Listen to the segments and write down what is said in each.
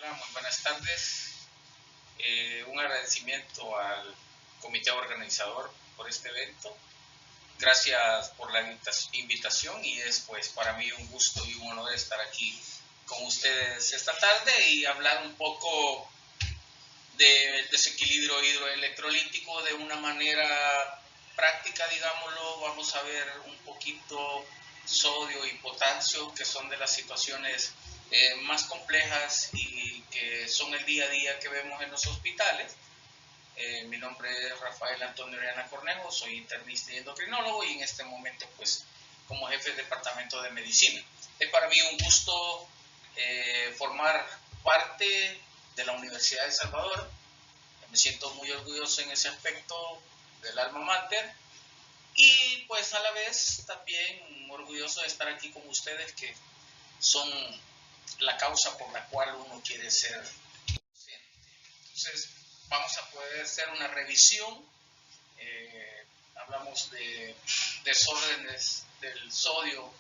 Hola, muy buenas tardes. Un agradecimiento al comité organizador por este evento. Gracias por la invitación y es pues para mí un gusto y un honor estar aquí con ustedes esta tarde y hablar un poco del desequilibrio hidroelectrolítico de una manera práctica, digámoslo. Vamos a ver un poquito sodio y potasio, que son de las situaciones más complejas y que son el día a día que vemos en los hospitales. Mi nombre es Rafael Antonio Oriana Cornejo, soy internista y endocrinólogo y en este momento pues como jefe del departamento de medicina. Es para mí un gusto formar parte de la Universidad de El Salvador. Me siento muy orgulloso en ese aspecto del alma mater y pues a la vez también orgulloso de estar aquí con ustedes, que son la causa por la cual uno quiere ser docente. Entonces vamos a poder hacer una revisión. Hablamos de desórdenes del sodio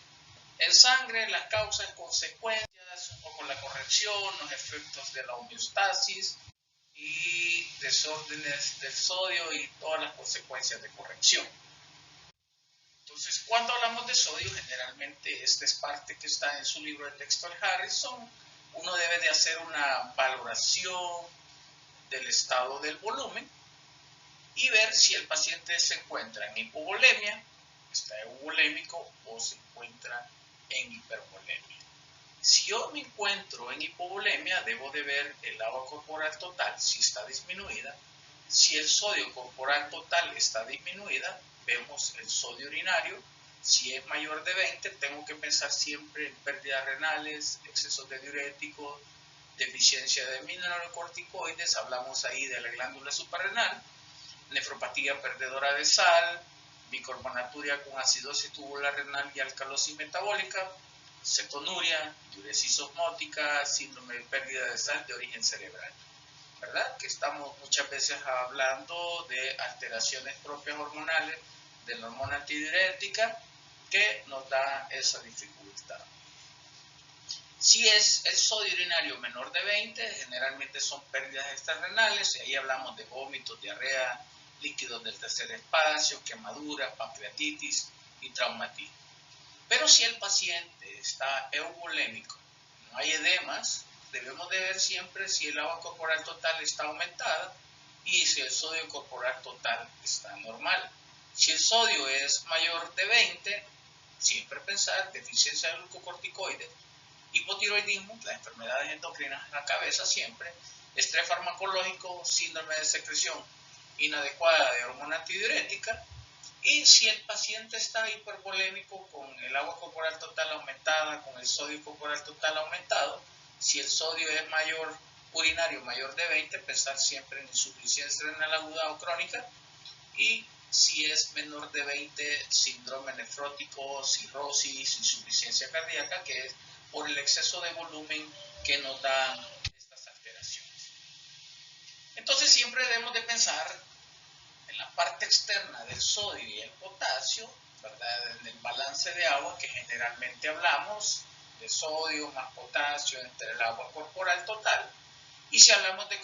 en sangre, las causas, consecuencias, un poco la corrección, los efectos de la homeostasis y desórdenes del sodio y todas las consecuencias de corrección. Entonces, cuando hablamos de sodio, generalmente esta es parte que está en su libro de texto de Harrison. Uno debe de hacer una valoración del estado del volumen y ver si el paciente se encuentra en hipovolemia, está euvolémico o se encuentra en hipervolemia. Si yo me encuentro en hipovolemia, debo de ver el agua corporal total, si está disminuida. Si el sodio corporal total está disminuida, vemos el sodio urinario. Si es mayor de 20, tengo que pensar siempre en pérdidas renales, excesos de diuréticos, deficiencia de mineralocorticoides, hablamos ahí de la glándula suprarrenal, nefropatía perdedora de sal, bicarbonaturia con acidosis tubular renal y alcalosis metabólica, cetonuria, diuresis osmótica, síndrome de pérdida de sal de origen cerebral. ¿Verdad? Que estamos muchas veces hablando de alteraciones propias hormonales de la hormona antidiurética que nos da esa dificultad. Si es el sodio urinario menor de 20, generalmente son pérdidas extrarrenales, y ahí hablamos de vómitos, diarrea, líquidos del tercer espacio, quemaduras, pancreatitis y traumatismo. Pero si el paciente está euvolémico, no hay edemas, debemos de ver siempre si el agua corporal total está aumentada y si el sodio corporal total está normal. Si el sodio es mayor de 20, siempre pensar deficiencia de glucocorticoides, hipotiroidismo, las enfermedades endocrinas en la cabeza siempre, estrés farmacológico, síndrome de secreción inadecuada de hormona antidiurética. Y si el paciente está hipervolémico con el agua corporal total aumentada, con el sodio corporal total aumentado, si el sodio es mayor, urinario mayor de 20, pensar siempre en insuficiencia renal aguda o crónica. Y si es menor de 20, síndrome nefrótico, cirrosis, insuficiencia cardíaca, que es por el exceso de volumen que nos dan estas alteraciones. Entonces siempre debemos de pensar en la parte externa del sodio y el potasio, ¿verdad? En el balance de agua que generalmente hablamos de sodio más potasio entre el agua corporal total. Y si hablamos de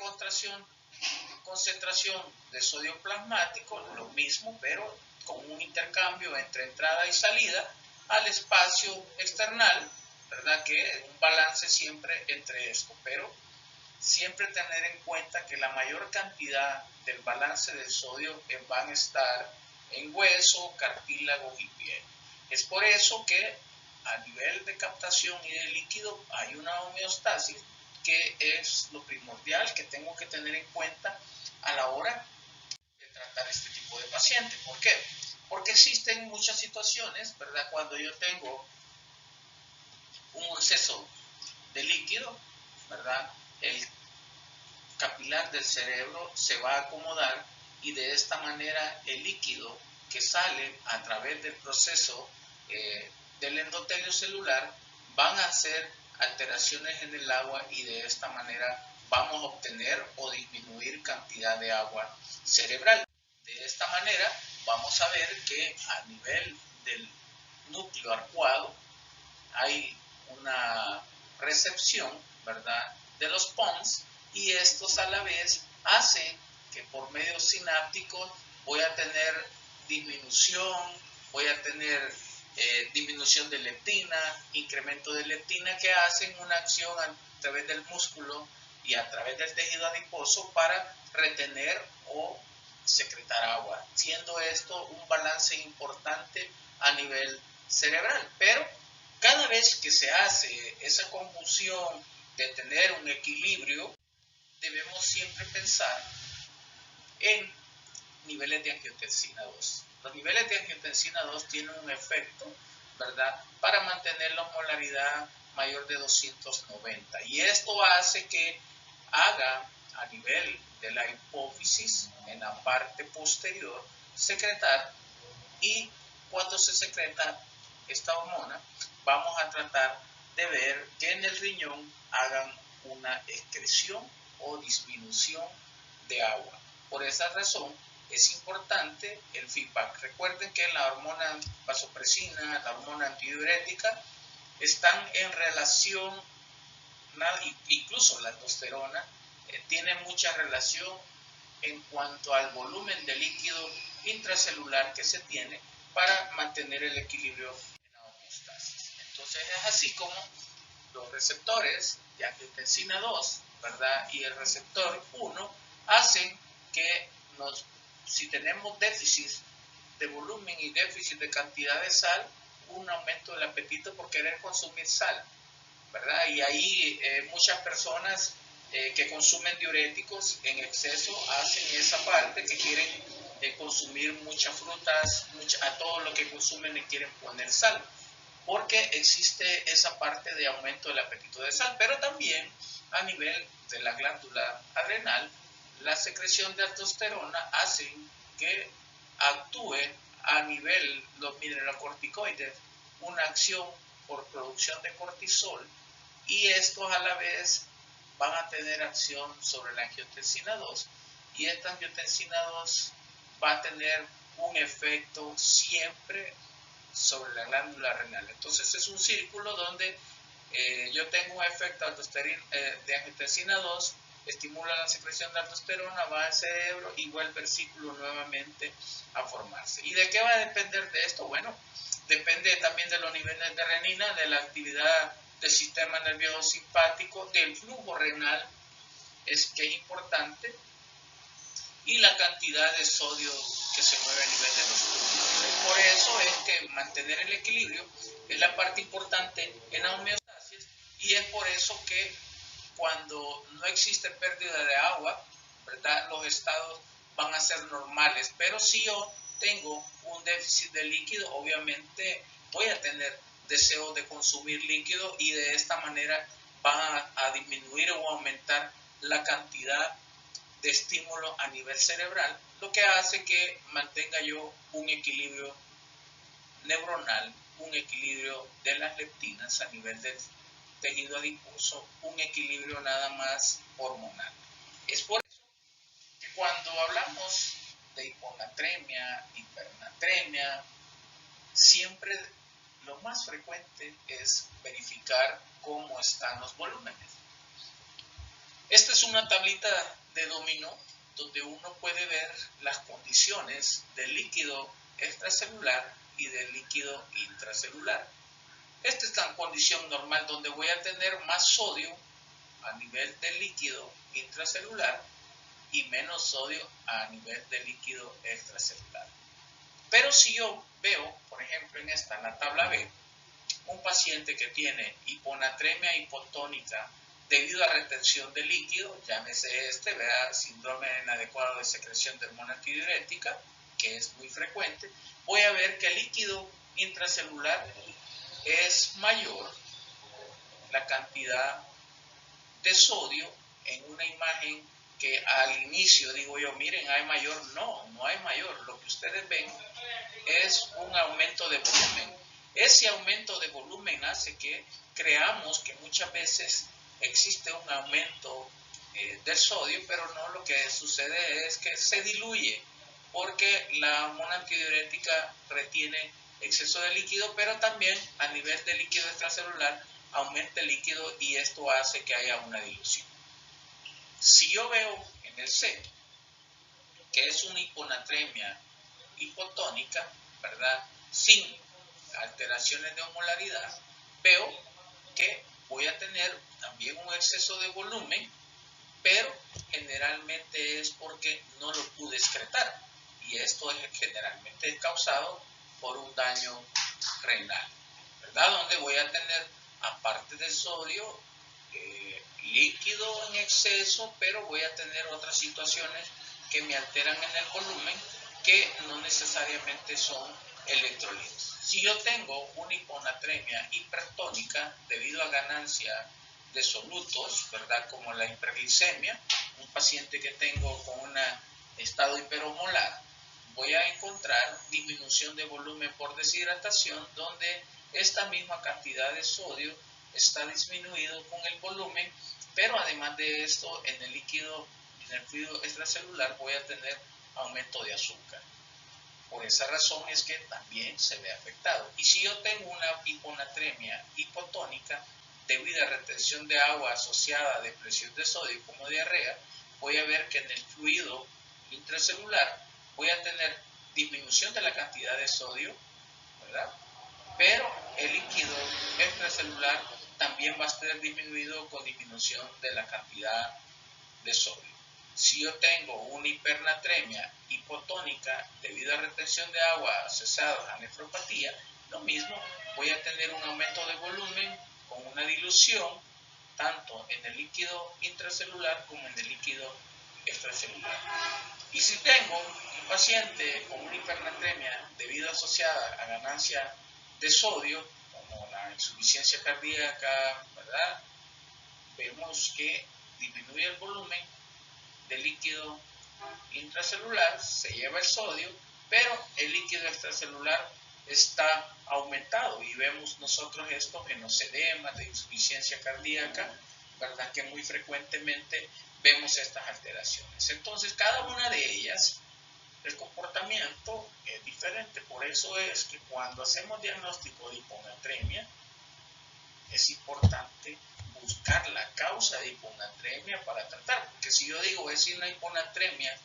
concentración de sodio plasmático, lo mismo, pero con un intercambio entre entrada y salida al espacio external, ¿verdad? Que es un balance siempre entre esto, pero siempre tener en cuenta que la mayor cantidad del balance del sodio van a estar en hueso, cartílago y piel. Es por eso que a nivel de captación y de líquido hay una homeostasis que es lo primordial que tengo que tener en cuenta a la hora de tratar este tipo de paciente. ¿Por qué? Porque existen muchas situaciones, ¿verdad? Cuando yo tengo un exceso de líquido, ¿verdad? El capilar del cerebro se va a acomodar y de esta manera el líquido que sale a través del proceso del endotelio celular van a hacer alteraciones en el agua y de esta manera vamos a obtener o disminuir cantidad de agua cerebral. De esta manera vamos a ver que a nivel del núcleo arcuado hay una recepción, ¿verdad?, de los PONS, y estos a la vez hacen que por medios sinápticos voy a tener disminución de leptina, incremento de leptina, que hacen una acción a través del músculo y a través del tejido adiposo para retener o secretar agua, siendo esto un balance importante a nivel cerebral. Pero cada vez que se hace esa conjunción de tener un equilibrio, debemos siempre pensar en niveles de angiotensina 2. Los niveles de angiotensina 2 tienen un efecto, ¿verdad?, para mantener la osmolaridad mayor de 290. Y esto hace que haga a nivel de la hipófisis, en la parte posterior, secretar, y cuando se secreta esta hormona, vamos a tratar de ver que en el riñón hagan una excreción o disminución de agua. Por esa razón es importante el feedback. Recuerden que la hormona vasopresina, la hormona antidiurética, están en relación, incluso la aldosterona tiene mucha relación en cuanto al volumen de líquido intracelular que se tiene para mantener el equilibrio en la homeostasis. Entonces es así como los receptores de angiotensina 2, ¿verdad?, y el receptor 1 hacen que si tenemos déficit de volumen y déficit de cantidad de sal, un aumento del apetito por querer consumir sal, ¿verdad? Y ahí muchas personas que consumen diuréticos en exceso hacen esa parte que quieren consumir muchas frutas, a todo lo que consumen le quieren poner sal, porque existe esa parte de aumento del apetito de sal. Pero también a nivel de la glándula adrenal, la secreción de aldosterona hace que actúe a nivel los mineralocorticoides, una acción por producción de cortisol, y estos a la vez van a tener acción sobre la angiotensina 2, y esta angiotensina 2 va a tener un efecto siempre sobre la glándula renal. Entonces es un círculo donde yo tengo un efecto de angiotensina 2, estimula la secreción de aldosterona, va al cerebro y vuelve el círculo nuevamente a formarse. ¿Y de qué va a depender de esto? Bueno, depende también de los niveles de renina, de la actividad del sistema nervioso simpático, del flujo renal, que es importante, y la cantidad de sodio que se mueve a nivel de los túbulos. Por eso es que mantener el equilibrio es la parte importante en la homeostasis, y es por eso que cuando no existe pérdida de agua, ¿verdad?, los estados van a ser normales. Pero si yo tengo un déficit de líquido, obviamente voy a tener deseo de consumir líquido, y de esta manera van a disminuir o aumentar la cantidad de estímulo a nivel cerebral, lo que hace que mantenga yo un equilibrio neuronal, un equilibrio de las leptinas a nivel del tejido adiposo, un equilibrio nada más hormonal. Es por eso que cuando hablamos de hiponatremia, hipernatremia, siempre lo más frecuente es verificar cómo están los volúmenes. Esta es una tablita de dominó donde uno puede ver las condiciones del líquido extracelular y del líquido intracelular. Esta es la condición normal, donde voy a tener más sodio a nivel del líquido intracelular y menos sodio a nivel del líquido extracelular. Pero si yo veo, por ejemplo, en la tabla B, un paciente que tiene hiponatremia hipotónica debido a retención de líquido, llámese síndrome inadecuado de secreción de hormona antidiurética, que es muy frecuente, voy a ver que el líquido intracelular es mayor la cantidad de sodio en una imagen que al inicio digo yo, miren, hay mayor. No hay mayor. Lo que ustedes ven es un aumento de volumen. Ese aumento de volumen hace que creamos que muchas veces existe un aumento del sodio, pero no, lo que sucede es que se diluye, porque la hormona antidiurética retiene exceso de líquido, pero también a nivel de líquido extracelular aumenta el líquido y esto hace que haya una dilución. Si yo veo en el C que es una hiponatremia hipotónica, ¿verdad? Sin alteraciones de osmolaridad, veo que voy a tener también un exceso de volumen, pero generalmente es porque no lo pude excretar, y esto es generalmente causado por un daño renal, ¿verdad? Donde voy a tener, aparte del sodio, líquido en exceso, pero voy a tener otras situaciones que me alteran en el volumen que no necesariamente son electrolitos. Si yo tengo una hiponatremia hipertónica debido a ganancia de solutos, ¿verdad? Como la hiperglicemia, un paciente que tengo con un estado hiperosmolar, voy a encontrar disminución de volumen por deshidratación, donde esta misma cantidad de sodio está disminuido con el volumen, pero además de esto, en el líquido, en el fluido extracelular, voy a tener aumento de azúcar. Por esa razón es que también se ve afectado. Y si yo tengo una hiponatremia hipotónica debido a retención de agua asociada a depresión de sodio como diarrea, voy a ver que en el fluido intracelular voy a tener disminución de la cantidad de sodio, ¿verdad? Pero el líquido extracelular también va a estar disminuido con disminución de la cantidad de sodio. Si yo tengo una hipernatremia hipotónica debido a retención de agua asociada a nefropatía, lo mismo, voy a tener un aumento de volumen con una dilución tanto en el líquido intracelular como en el líquido extracelular. Y si tengo un paciente con una hipernatremia debido asociada a ganancia de sodio, como la insuficiencia cardíaca, ¿verdad? Vemos que disminuye el volumen del líquido intracelular, se lleva el sodio, pero el líquido extracelular está aumentado y vemos nosotros esto en los edemas de insuficiencia cardíaca, ¿verdad? Que muy frecuentemente vemos estas alteraciones. Entonces, cada una de ellas, el comportamiento es diferente. Por eso es que cuando hacemos diagnóstico de hiponatremia, es importante buscar la causa de hiponatremia para tratar, porque si yo digo es una hiponatremia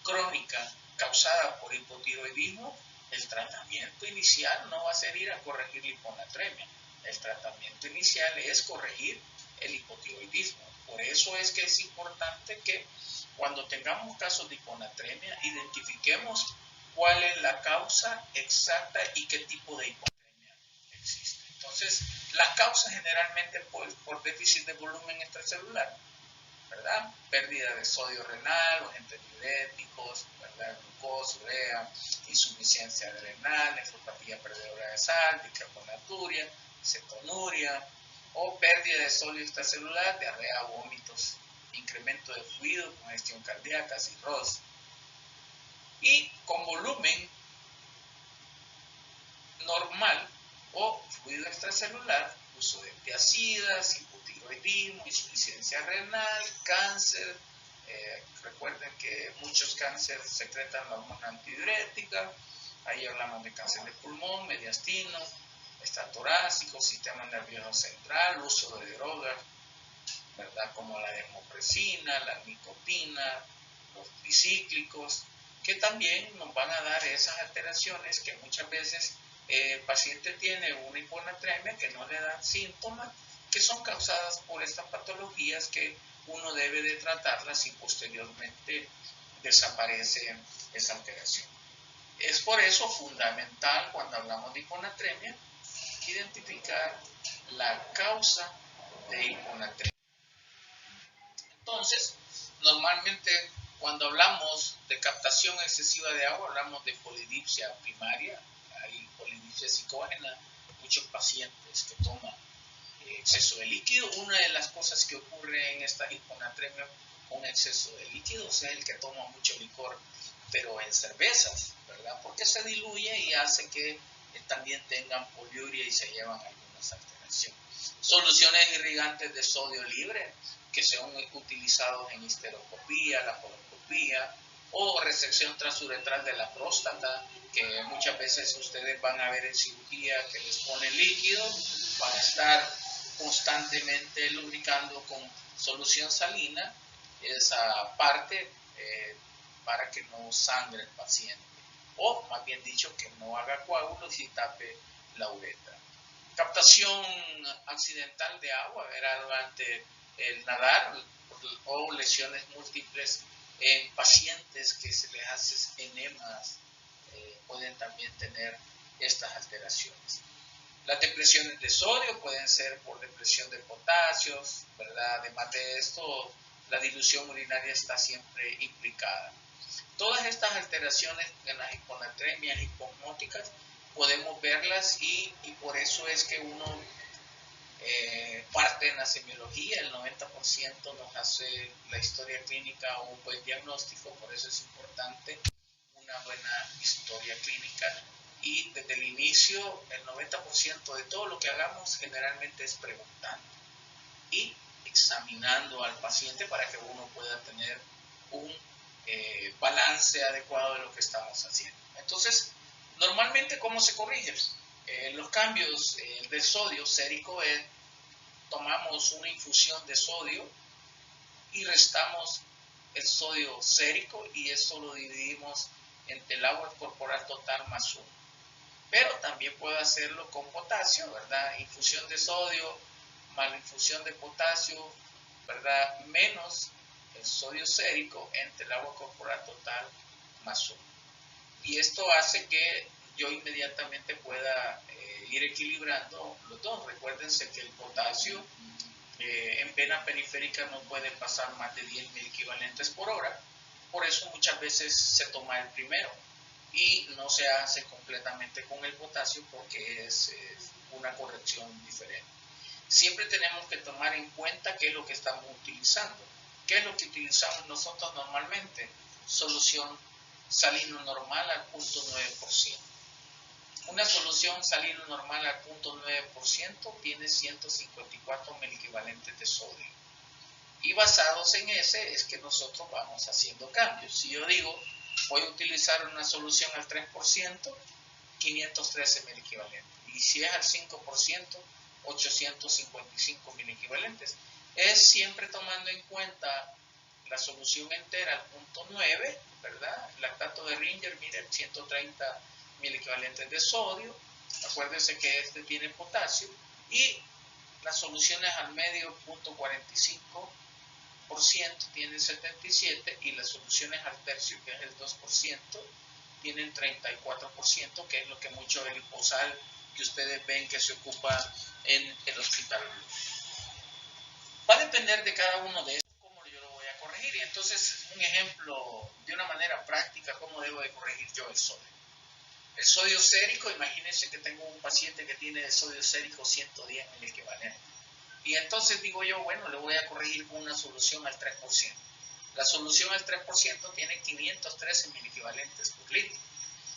crónica causada por hipotiroidismo, el tratamiento inicial no va a ser ir a corregir la hiponatremia, el tratamiento inicial es corregir el hipotiroidismo. Por eso es que es importante que cuando tengamos casos de hiponatremia identifiquemos cuál es la causa exacta y qué tipo de hiponatremia existe. Entonces, las causas generalmente por déficit de volumen extracelular, ¿verdad? Pérdida de sodio renal, los agentes diuréticos, ¿verdad? Glucosa, urea, insuficiencia renal, nefropatía perdedora de sal, bicarbonaturia, cetonuria, o pérdida de sodio extracelular, diarrea, vómitos, incremento de fluido, congestión cardíaca, cirrosis. Y con volumen normal o fluido extracelular, uso de antiacidas, hipotiroidismo, insuficiencia renal, cáncer. Recuerden que muchos cánceres secretan la hormona antidiurética. Ahí hablamos de cáncer de pulmón, mediastino, torácico, sistema nervioso central, uso de drogas, ¿verdad? Como la desmopresina, la nicotina, los bicíclicos, que también nos van a dar esas alteraciones que muchas veces el paciente tiene una hiponatremia que no le dan síntomas, que son causadas por estas patologías que uno debe de tratarlas y posteriormente desaparece esa alteración. Es por eso fundamental cuando hablamos de hiponatremia identificar la causa de hiponatremia. Entonces, normalmente cuando hablamos de captación excesiva de agua, hablamos de polidipsia primaria, hay polidipsia psicógena, muchos pacientes que toman exceso de líquido. Una de las cosas que ocurre en esta hiponatremia con exceso de líquidos es el que toma mucho licor, pero en cervezas, ¿verdad? Porque se diluye y hace que también tengan poliuria y se llevan algunas alteraciones. Soluciones irrigantes de sodio libre, que son utilizados en histeroscopía, laparoscopía o resección transuretral de la próstata, que muchas veces ustedes van a ver en cirugía que les pone líquido, van a estar constantemente lubricando con solución salina esa parte para que no sangre el paciente, o más bien dicho, que no haga coágulos y tape la uretra. Captación accidental de agua, era durante el nadar, o lesiones múltiples en pacientes que se les hace enemas, pueden también tener estas alteraciones. Las depresiones de sodio pueden ser por depresión de potasios, ¿verdad? Además de esto, la dilución urinaria está siempre implicada. Todas estas alteraciones en las hiponatremias hiposmóticas podemos verlas y por eso es que uno parte en la semiología, el 90% nos hace la historia clínica o un buen diagnóstico, por eso es importante una buena historia clínica. Y desde el inicio, el 90% de todo lo que hagamos generalmente es preguntando y examinando al paciente para que uno pueda tener un balance adecuado de lo que estamos haciendo. Entonces, normalmente, ¿cómo se corrige? Los cambios del sodio sérico es, tomamos una infusión de sodio y restamos el sodio sérico y esto lo dividimos entre el agua corporal total más 1. Pero también puedo hacerlo con potasio, ¿verdad? Infusión de sodio más la infusión de potasio, ¿verdad? Menos el sodio sérico entre el agua corporal total más 1. Y esto hace que yo inmediatamente pueda ir equilibrando los dos. Recuérdense que el potasio en vena periférica no puede pasar más de 10 mil equivalentes por hora. Por eso muchas veces se toma el primero y no se hace completamente con el potasio porque es una corrección diferente. Siempre tenemos que tomar en cuenta qué es lo que estamos utilizando. ¿Qué es lo que utilizamos nosotros normalmente? Solución salino normal al 0.9%. Una solución salino normal al 0.9% tiene 154 miliequivalentes de sodio. Y basados en ese es que nosotros vamos haciendo cambios. Si yo digo, voy a utilizar una solución al 3%, 513 miliequivalentes. Y si es al 5%, 855 miliequivalentes. Es siempre tomando en cuenta la solución entera al 0.9, ¿verdad? Lactato de Ringer, miren, 130 miliequivalentes de sodio. Acuérdense que este tiene potasio. Y las soluciones al medio, 0.45%, tienen 77. Y las soluciones al tercio, que es el 2%, tienen 34%, que es lo que mucho el liposal que ustedes ven que se ocupa en el hospital. Va a depender de cada uno de estos cómo yo lo voy a corregir. Y entonces, un ejemplo de una manera práctica, cómo debo de corregir yo el sodio. El sodio sérico, imagínense que tengo un paciente que tiene de sodio sérico 110 miliequivalentes. Y entonces digo yo, bueno, le voy a corregir con una solución al 3%. La solución al 3% tiene 513 miliequivalentes por litro.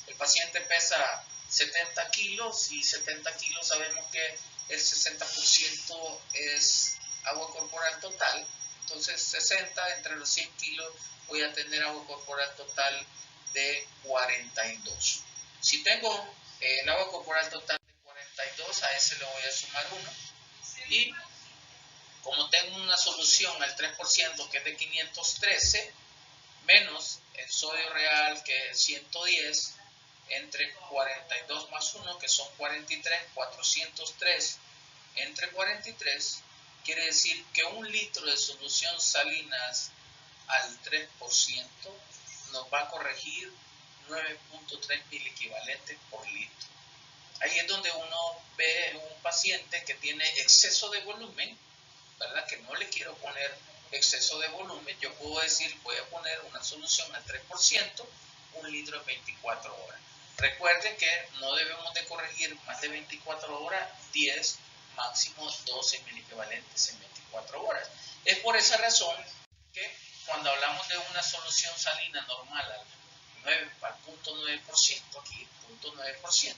El paciente pesa 70 kilos y 70 kilos sabemos que el 60% es agua corporal total. Entonces 60 entre los 100 kilos voy a tener agua corporal total de 42. Si tengo el agua corporal total de 42, a ese le voy a sumar 1. Y como tengo una solución al 3% que es de 513, menos el sodio real que es 110, entre 42 más 1, que son 43, 403 entre 43, quiere decir que un litro de solución salinas al 3% nos va a corregir 9.3 miliequivalentes por litro. Ahí es donde uno ve un paciente que tiene exceso de volumen, ¿verdad? Que no le quiero poner exceso de volumen. Yo puedo decir, voy a poner una solución al 3%, un litro en 24 horas. Recuerden que no debemos de corregir más de 24 horas, 10, máximo 12 miliequivalentes en 24 horas. Es por esa razón que cuando hablamos de una solución salina normal al 0.9%, aquí 0.9%,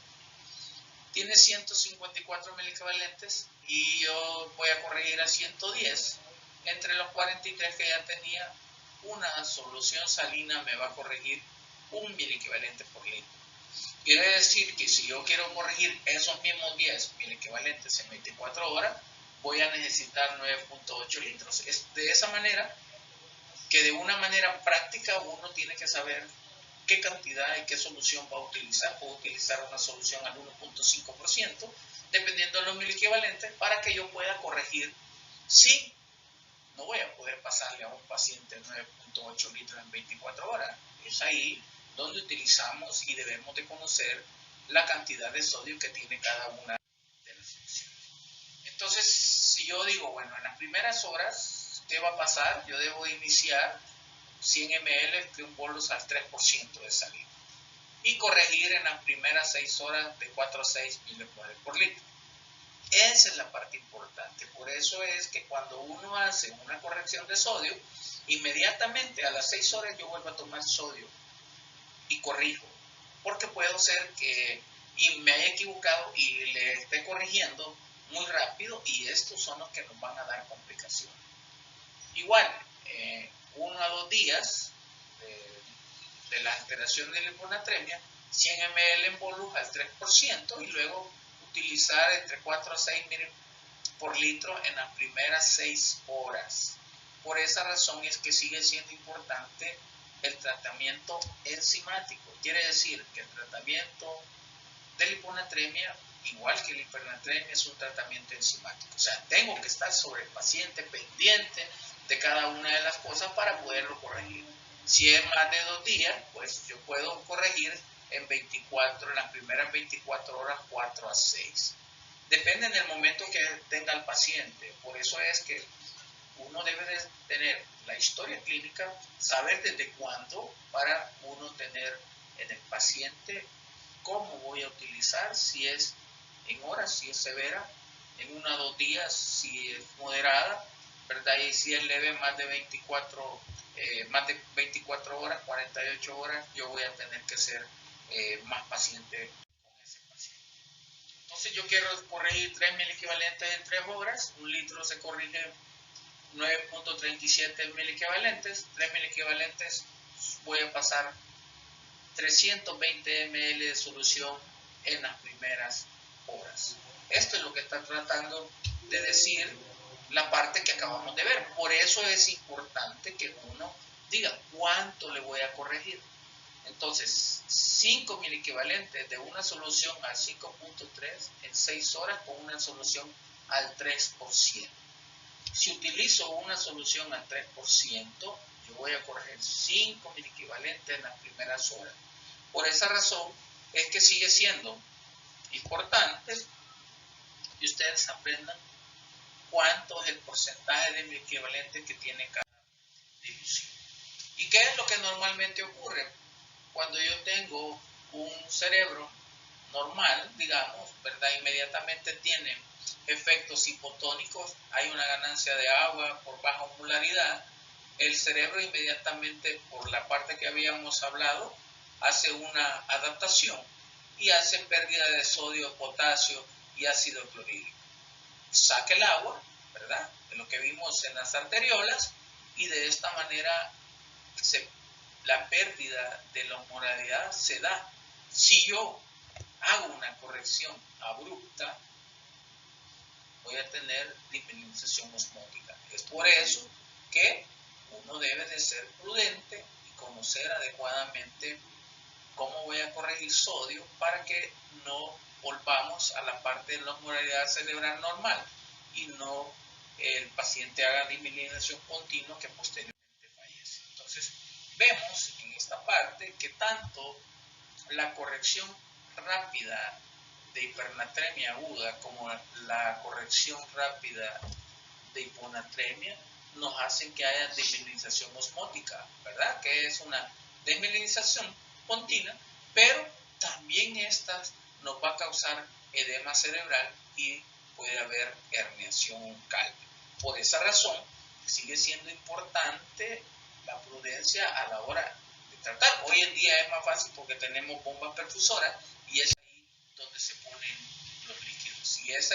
tiene 154 miliequivalentes y yo voy a corregir a 110. Entre los 43 que ya tenía, una solución salina me va a corregir 1 miliequivalente por litro. Quiere decir que si yo quiero corregir esos mismos 10 miliequivalentes en 24 horas, voy a necesitar 9.8 litros. Es de esa manera que de una manera práctica uno tiene que saber qué cantidad y qué solución va a utilizar. Puedo utilizar una solución al 1.5%, dependiendo de los miliequivalentes, para que yo pueda corregir. Si no voy a poder pasarle a un paciente 9.8 litros en 24 horas. Es ahí donde utilizamos y debemos de conocer la cantidad de sodio que tiene cada una de las soluciones. Entonces, si yo digo, bueno, en las primeras horas, ¿qué va a pasar? Yo debo iniciar 100 ml de un bolus al 3% de salida y corregir en las primeras 6 horas de 4 a 6 milimoles por litro. Esa es la parte importante. Por eso es que cuando uno hace una corrección de sodio, inmediatamente a las 6 horas yo vuelvo a tomar sodio y corrijo. Porque puede ser que me haya equivocado y le esté corrigiendo muy rápido, y estos son los que nos van a dar complicaciones. Igual, 1 a 2 días de la alteración de la hiponatremia, 100 ml en bolus al 3% y luego utilizar entre 4 a 6 ml por litro en las primeras 6 horas. Por esa razón es que sigue siendo importante el tratamiento enzimático. Quiere decir que el tratamiento de la hiponatremia, igual que la hipernatremia, es un tratamiento enzimático. O sea, tengo que estar sobre el paciente, pendiente de cada una de las cosas para poderlo corregir. Si es más de 2 días, pues yo puedo corregir en las primeras 24 horas 4 a 6. Depende del momento que tenga el paciente. Por eso es que uno debe de tener la historia clínica, saber desde cuándo, para uno tener en el paciente cómo voy a utilizar, si es en horas, si es severa, en 1 a 2 días, si es moderada, ¿verdad? Y si es leve, más de 24 horas, 48 horas, yo voy a tener que ser más paciente con ese paciente. Entonces yo quiero corregir 3 miliequivalentes en 3 horas. Un litro se corrige 9.37 miliequivalentes. 3 miliequivalentes, voy a pasar 320 ml de solución en las primeras horas. Esto es lo que está tratando de decir la parte que acabamos de ver. Por eso es importante que uno diga cuánto le voy a corregir. Entonces, 5 miliequivalentes de una solución al 5.3 en 6 horas con una solución al 3%. Si utilizo una solución al 3%, yo voy a corregir 5 miliequivalentes en las primeras horas. Por esa razón es que sigue siendo importante que ustedes aprendan cuánto es el porcentaje de miliequivalentes que tiene cada dilución. ¿Y qué es lo que normalmente ocurre? Cuando yo tengo un cerebro normal, digamos, ¿verdad? Inmediatamente tiene efectos hipotónicos, hay una ganancia de agua por baja osmolaridad, el cerebro inmediatamente, por la parte que habíamos hablado, hace una adaptación y hace pérdida de sodio, potasio y ácido clorhídrico. Saca el agua, ¿verdad? De lo que vimos en las arteriolas, y de esta manera la pérdida de la osmolaridad se da. Si yo hago una corrección abrupta, voy a tener disminución osmótica. Es por eso que uno debe de ser prudente y conocer adecuadamente cómo voy a corregir sodio para que no volvamos a la parte de la osmolaridad cerebral normal y no el paciente haga disminución continua que posteriormente fallece. Entonces, vemos en esta parte que tanto la corrección rápida de hipernatremia aguda como la corrección rápida de hiponatremia nos hacen que haya desmineralización osmótica, ¿verdad? Que es una desmineralización continua, pero también esta nos va a causar edema cerebral y puede haber herniación oncal. Por esa razón, sigue siendo importante la prudencia a la hora de tratar. Hoy en día es más fácil porque tenemos bombas perfusoras y es ahí donde se ponen los líquidos.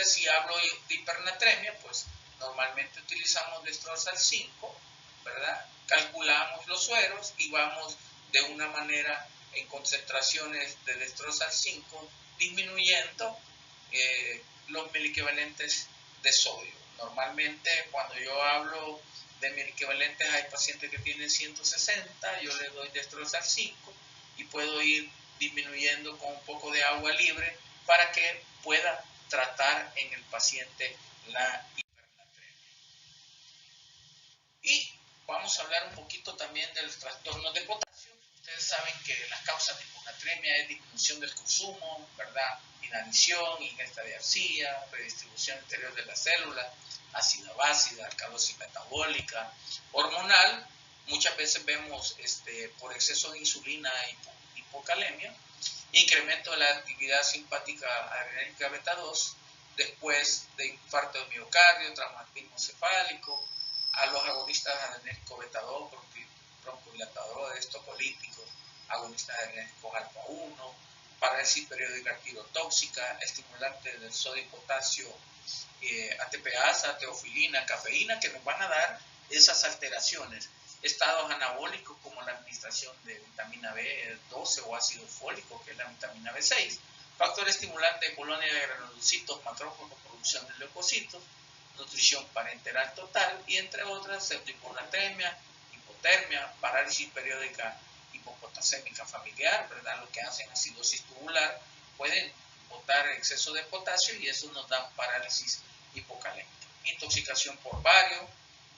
Si hablo de hipernatremia, pues normalmente utilizamos Destrosal 5, ¿verdad? Calculamos los sueros y vamos de una manera en concentraciones de Destrosal 5 disminuyendo los miliequivalentes de sodio. Normalmente cuando yo hablo de mis equivalentes, hay pacientes que tienen 160, yo les doy destrozar 5 y puedo ir disminuyendo con un poco de agua libre para que pueda tratar en el paciente la hipernatremia. Y vamos a hablar un poquito también de los trastornos de potasio. Ustedes saben que las causas de hiponatremia es disminución del consumo, ¿verdad? Inanición, ingesta de arcilla, redistribución interior de la célula, ácida básica, alcalosis metabólica, hormonal. Muchas veces vemos por exceso de insulina y hipocalemia, incremento de la actividad simpática adrenérgica beta 2, después de infarto de miocardio, traumatismo cefálico, a los agonistas adrenérgicos beta 2, broncodilatadores, estocolíticos, agonistas adrenérgicos alfa 1, parálisis periódica arteridotóxica, estimulantes del sodio y potasio, ATPasa, teofilina, cafeína, que nos van a dar esas alteraciones. Estados anabólicos como la administración de vitamina B12 o ácido fólico, que es la vitamina B6, factor estimulante de colonia de granulocitos, macrófagos, producción de leucocitos, nutrición parenteral total y entre otras, hiponatremia, hipotermia, parálisis periódica hipopotasémica familiar, ¿verdad? Lo que hacen acidosis tubular, pueden botar exceso de potasio y eso nos da parálisis hipocalémica. Intoxicación por bario,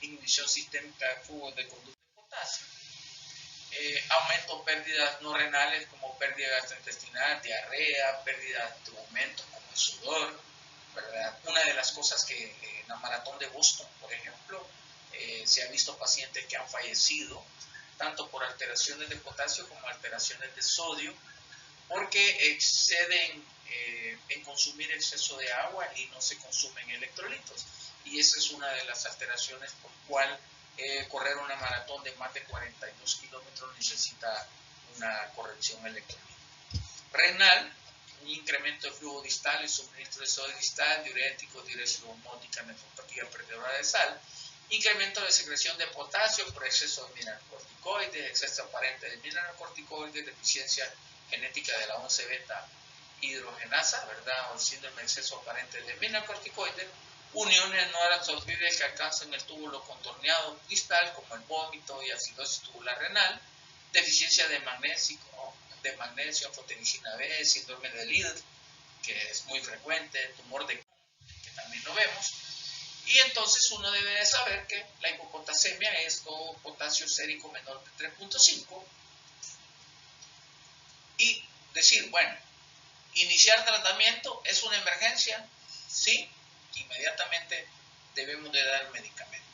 inhibición sistémica de flujo de conducta de potasio, aumento pérdidas no renales como pérdida gastrointestinal, diarrea, pérdida de instrumentos como el sudor, ¿verdad? Una de las cosas que en la maratón de Boston, por ejemplo, se han visto pacientes que han fallecido tanto por alteraciones de potasio como alteraciones de sodio, porque exceden en consumir exceso de agua y no se consumen electrolitos. Y esa es una de las alteraciones por cual correr una maratón de más de 42 kilómetros necesita una corrección electrolítica. Renal, un incremento de flujo distal y suministro de sodio distal, diuréticos, diuresis osmótica, nefropatía perdedora de sal, incremento de secreción de potasio por exceso de mineralocorticoides, exceso aparente de mineralocorticoides, deficiencia genética de la 11-beta hidrogenasa, ¿verdad? O síndrome de exceso aparente de mineralocorticoides, uniones no absorbibles que alcanzan el túbulo contorneado distal, como el vómito y acidosis tubular renal, deficiencia de magnesio, anfotericina B, síndrome de Liddle, que es muy frecuente, tumor de Crohn, que también lo vemos. Y entonces uno debe de saber que la hipopotasemia es todo potasio sérico menor de 3.5 y decir, bueno, iniciar tratamiento es una emergencia, sí, inmediatamente debemos de dar medicamento.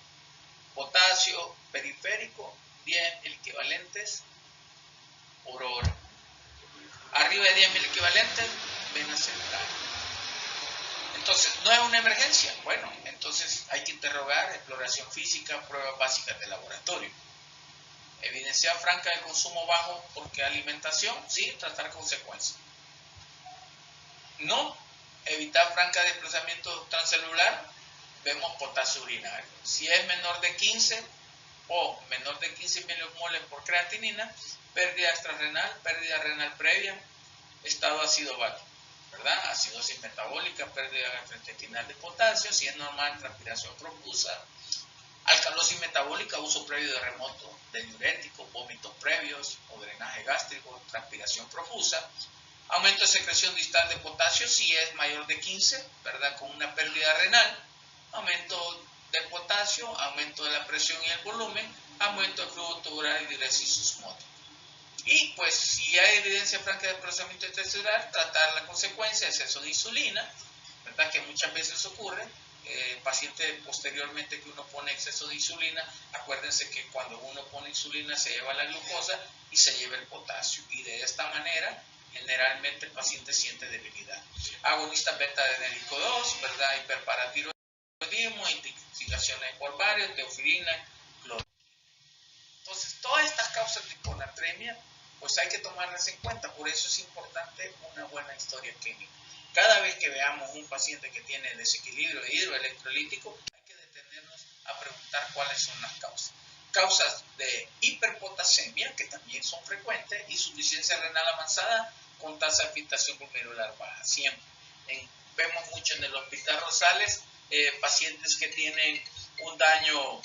Potasio periférico, 10 equivalentes por hora. Arriba de 10 mil equivalentes, vena central. Entonces, ¿no es una emergencia? Bueno, entonces hay que interrogar, exploración física, pruebas básicas de laboratorio. Evidencia franca de consumo bajo porque alimentación, sí, tratar consecuencias. No, evitar franca desplazamiento transcelular, vemos potasio urinario. Si es menor de 15 o menor de 15 milimoles por creatinina, pérdida extrarrenal, pérdida renal previa, estado ácido básico, ¿verdad? Acidosis metabólica, pérdida gastrointestinal de potasio, si es normal, transpiración profusa, alcalosis metabólica, uso previo de remoto de diuréticos, vómitos previos o drenaje gástrico, transpiración profusa, aumento de secreción distal de potasio si es mayor de 15, ¿verdad? Con una pérdida renal, aumento del potasio, aumento de la presión y el volumen, aumento del flujo tubular y diuresis osmótica. Y pues si hay evidencia franca de procesamiento intestinal, tratar la consecuencia, exceso de insulina, ¿verdad? Que muchas veces ocurre. Paciente posteriormente que uno pone exceso de insulina, acuérdense que cuando uno pone insulina se lleva la glucosa y se lleva el potasio. Y de esta manera, generalmente el paciente siente debilidad. Agonistas beta-adrenérgico 2, ¿verdad? Hiperparatiroidismo, intoxicaciones por varios, teofilina, clorina. Entonces, todas estas causas de hiponatremia, pues hay que tomarlas en cuenta. Por eso es importante una buena historia clínica. Cada vez que veamos un paciente que tiene desequilibrio hidroelectrolítico, hay que detenernos a preguntar cuáles son las causas. Causas de hiperpotasemia, que también son frecuentes, y insuficiencia renal avanzada con tasa de filtración glomerular baja. Siempre. Vemos mucho en el Hospital Rosales pacientes que tienen un daño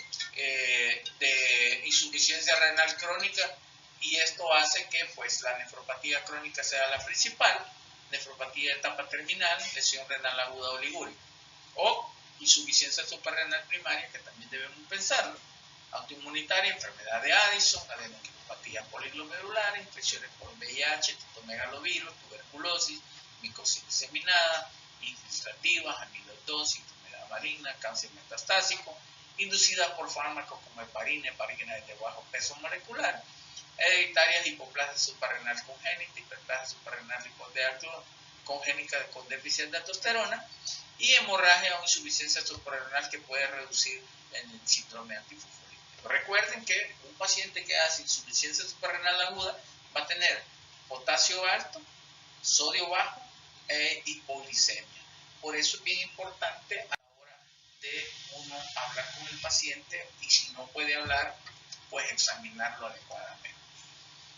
de insuficiencia renal crónica, y esto hace que pues la nefropatía crónica sea la principal, nefropatía de etapa terminal, lesión renal aguda oligúrica, o insuficiencia suprarrenal primaria, que también debemos pensarlo, autoinmunitaria, enfermedad de Addison, adenoquinopatía poliglomerular, infecciones por VIH, citomegalovirus, tuberculosis, micosis diseminada, infiltrativas, amiloidosis, enfermedad maligna, cáncer metastásico, inducidas por fármacos como heparina, heparina de bajo peso molecular, hereditarias, hipoplasia suprarrenal congénita, hiperplasia suprarrenal congénita con déficit de aldosterona, y hemorragia o insuficiencia suprarrenal que puede reducir en el síndrome antifosfolípico. Recuerden que un paciente que hace insuficiencia suprarrenal aguda va a tener potasio alto, sodio bajo e hipoglicemia. Por eso es bien importante a la hora de uno hablar con el paciente, y si no puede hablar, pues examinarlo adecuadamente.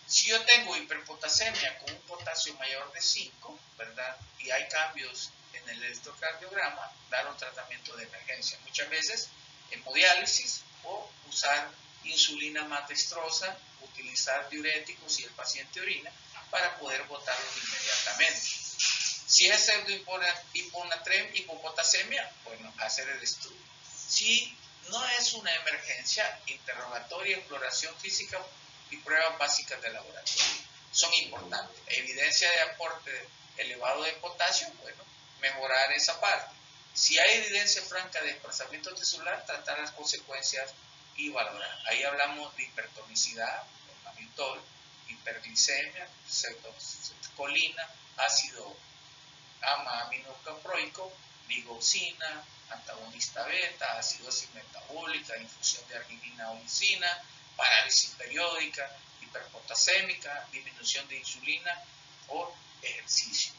Si yo tengo hiperpotasemia con un potasio mayor de 5, ¿verdad? Y hay cambios en el electrocardiograma, dar un tratamiento de emergencia. Muchas veces hemodiálisis o usar insulina maltodextrosa, utilizar diuréticos si el paciente orina para poder botarlo inmediatamente. Si es hipopotasemia, bueno, hacer el estudio. Si no es una emergencia, interrogatorio, exploración física y pruebas básicas de laboratorio son importantes. Evidencia de aporte elevado de potasio, bueno, mejorar esa parte. Si hay evidencia franca de desplazamiento tisular, tratar las consecuencias y valorar. Ahí hablamos de hipertonicidad, mannitol, hiperglicemia, colina, ácido aminocaproico, digoxina, antagonista beta, acidosis metabólica, infusión de arginina o lisina, parálisis periódica, hiperpotasémica, disminución de insulina o ejercicio.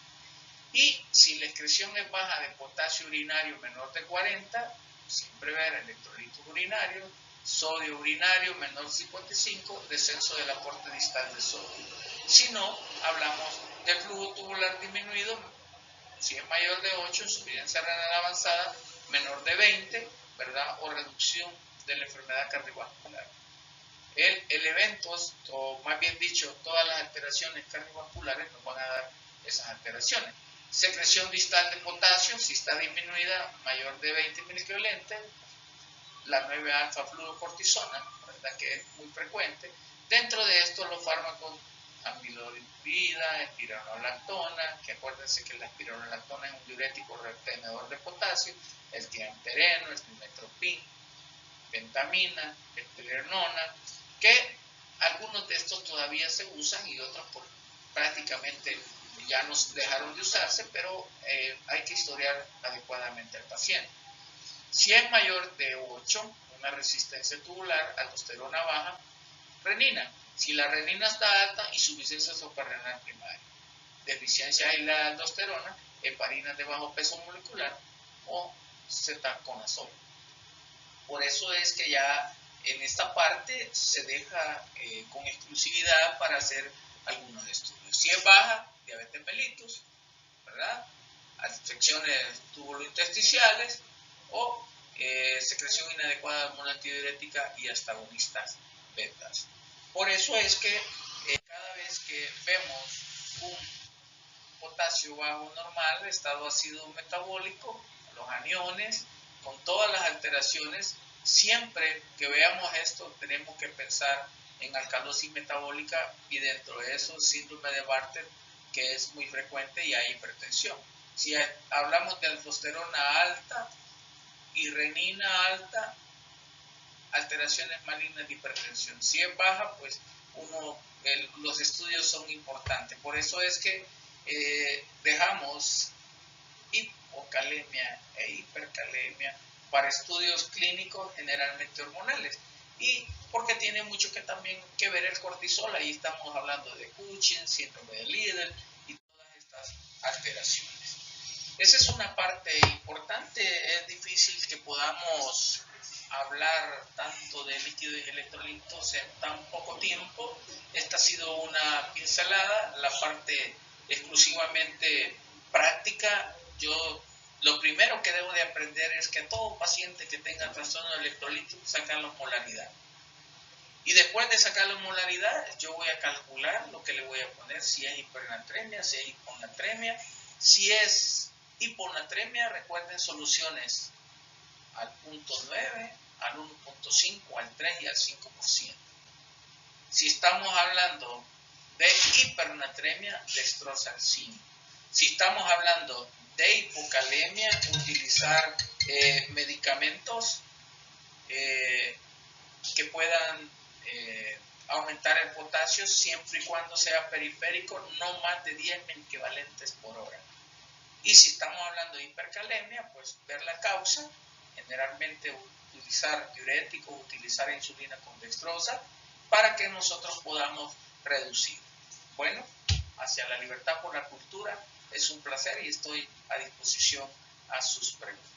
Y si la excreción es baja de potasio urinario menor de 40, siempre ver electrolitos urinarios, sodio urinario menor de 55, descenso del aporte distal de sodio. Si no, hablamos del flujo tubular disminuido, si es mayor de 8, insuficiencia renal avanzada, menor de 20, ¿verdad? O reducción de la enfermedad cardiovascular. El evento, o más bien dicho, todas las alteraciones cardiovasculares nos van a dar esas alteraciones. Secreción distal de potasio, si está disminuida, mayor de 20 miliequivalentes, la 9-alfa fluorocortisona, ¿verdad? Que es muy frecuente. Dentro de esto, los fármacos amilodipina, espironolactona, que acuérdense que la espironolactona es un diurético retenedor de potasio, el tiantereno, el trimetropin, pentamina, esplenona, que algunos de estos todavía se usan y otros prácticamente ya nos dejaron de usarse, pero hay que historiar adecuadamente al paciente. Si es mayor de 8, una resistencia tubular, aldosterona baja, renina. Si la renina está alta, insuficiencia suprarrenal primaria, deficiencia aislada de aldosterona, heparinas de bajo peso molecular o cetaconazol. Por eso es que ya en esta parte se deja con exclusividad para hacer algunos estudios. Si es baja, diabetes mellitus, ¿verdad? Afecciones tubulointersticiales o secreción inadecuada de hormona antidiurética y hasta agonistas betas. Por eso es que cada vez que vemos un potasio bajo normal, estado ácido metabólico, los aniones, con todas las alteraciones, siempre que veamos esto tenemos que pensar en alcalosis metabólica y dentro de eso síndrome de Bartter, que es muy frecuente, y hay hipertensión. Si hablamos de aldosterona alta y renina alta, alteraciones malignas de hipertensión. Si es baja, pues los estudios son importantes. Por eso es que dejamos hipocalemia e hipercalemia para estudios clínicos generalmente hormonales, y porque tiene mucho también que ver el cortisol. Ahí estamos hablando de Cushing, síndrome de Liddle y todas estas alteraciones. Esa es una parte importante. Es difícil que podamos hablar tanto de líquidos y electrolitos en tan poco tiempo. Esta ha sido una pincelada, la parte exclusivamente práctica. Yo Lo primero que debo de aprender es que a todo paciente que tenga trastorno electrolítico, sacar la molaridad. Y después de sacar la molaridad, yo voy a calcular lo que le voy a poner, si es hipernatremia, si es hiponatremia. Si es hiponatremia, recuerden soluciones al 0.9, al 1.5, al 3 y al 5%. Si estamos hablando de hipernatremia, dextrosarcina. Si estamos hablando de hipocalemia, utilizar medicamentos que puedan aumentar el potasio siempre y cuando sea periférico, no más de 10 equivalentes por hora. Y si estamos hablando de hipercalemia, pues ver la causa, generalmente utilizar diuréticos, utilizar insulina con dextrosa, para que nosotros podamos reducir. Bueno, hacia la libertad por la cultura, es un placer y estoy a disposición a sus preguntas.